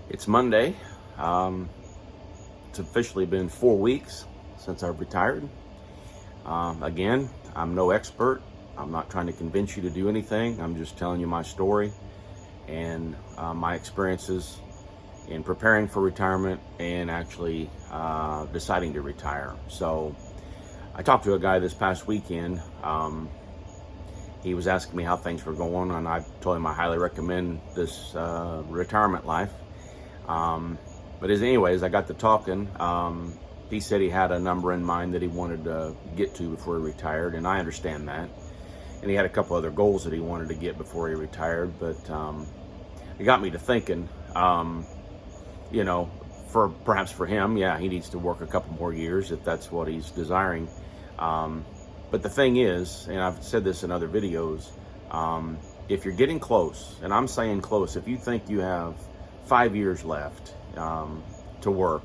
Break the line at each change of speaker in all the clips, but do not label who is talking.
It's Monday. It's officially been 4 weeks since I've retired. Again, I'm no expert. I'm not trying to convince you to do anything. I'm just telling you my story and my experiences in preparing for retirement and actually deciding to retire. So I talked to a guy this past weekend. He was asking me how things were going, and I told him I highly recommend this retirement life. But anyways, I got to talking. He said he had a number in mind that he wanted to get to before he retired, and I understand that. And he had a couple other goals that he wanted to get before he retired, but it got me to thinking, perhaps for him, yeah, he needs to work a couple more years if that's what he's desiring. But the thing is, and I've said this in other videos, if you're getting close, and I'm saying close, if you think you have 5 years left to work,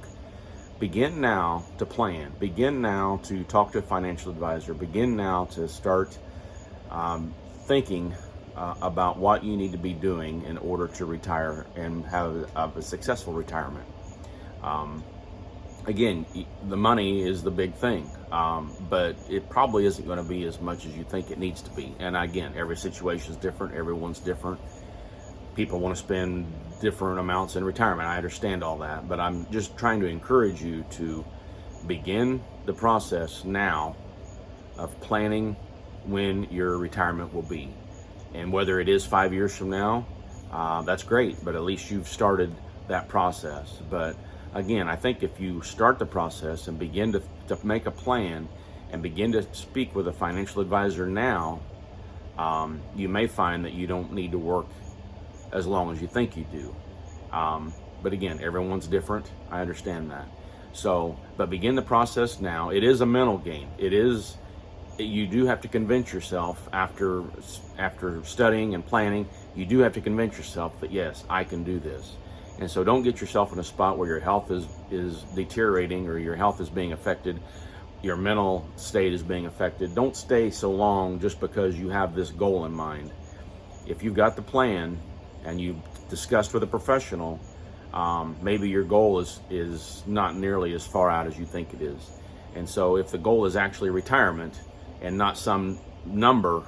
begin now to plan. Begin now to talk to a financial advisor. Begin now to start thinking about what you need to be doing in order to retire and have a successful retirement. Again, the money is the big thing, but it probably isn't going to be as much as you think it needs to be. And again, every situation is different. Everyone's different. People want to spend different amounts in retirement. I understand all that, but I'm just trying to encourage you to begin the process now of planning when your retirement will be. And whether it is 5 years from now, that's great, but at least you've started that process. But again, I think if you start the process and begin to make a plan and begin to speak with a financial advisor now, you may find that you don't need to work as long as you think you do. But again, everyone's different. I understand that. So, but begin the process now. It is a mental game. You do have to convince yourself after studying and planning, you do have to convince yourself that yes, I can do this. And so don't get yourself in a spot where your health is deteriorating or your health is being affected, your mental state is being affected. Don't stay so long just because you have this goal in mind. If you've got the plan and you've discussed with a professional, maybe your goal is not nearly as far out as you think it is. And so if the goal is actually retirement and not some number,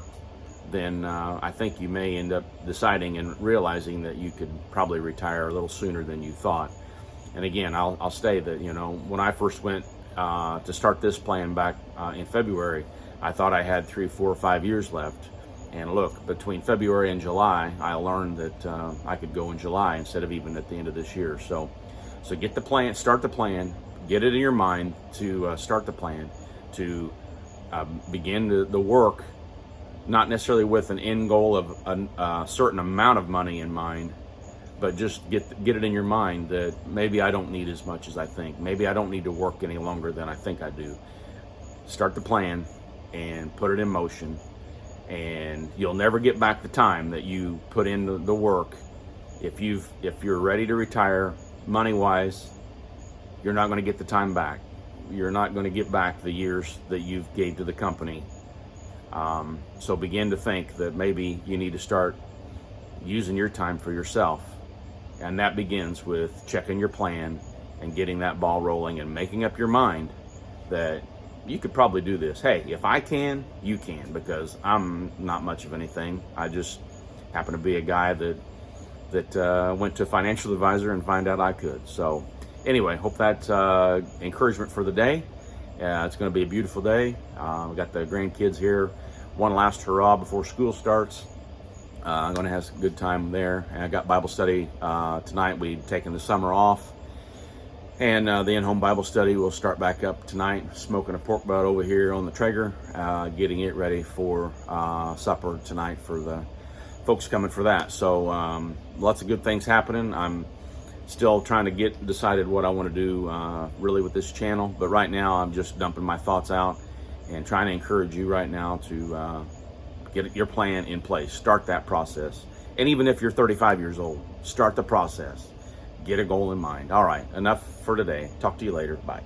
then I think you may end up deciding and realizing that you could probably retire a little sooner than you thought. And again, I'll say that, when I first went to start this plan back in February, I thought I had 3, 4, or 5 years left. And look, between February and July, I learned that I could go in July instead of even at the end of this year. So get the plan, start the plan, get it in your mind to start the plan, to begin the work, not necessarily with an end goal of a certain amount of money in mind, but just get it in your mind that maybe I don't need as much as I think. Maybe I don't need to work any longer than I think I do. Start the plan and put it in motion. And you'll never get back the time that you put in the work. If you're ready to retire, money-wise, you're not going to get the time back. You're not going to get back the years that you've gave to the company. So begin to think that maybe you need to start using your time for yourself. And that begins with checking your plan and getting that ball rolling and making up your mind that you could probably do this. Hey, if I can, you can, because I'm not much of anything. I just happen to be a guy that went to a financial advisor and find out I could. So anyway, hope that's encouragement for the day. It's going to be a beautiful day. We got the grandkids here. One last hurrah before school starts. I'm going to have a good time there. And I got Bible study tonight. We've taken the summer off. And the in-home Bible study will start back up tonight. Smoking a pork butt over here on the Traeger, getting it ready for supper tonight for the folks coming for that. So lots of good things happening. I'm still trying to get decided what I want to do really with this channel. But right now I'm just dumping my thoughts out and trying to encourage you right now to get your plan in place. Start that process. And even if you're 35 years old, start the process. Get a goal in mind. All right, enough for today. Talk to you later. Bye.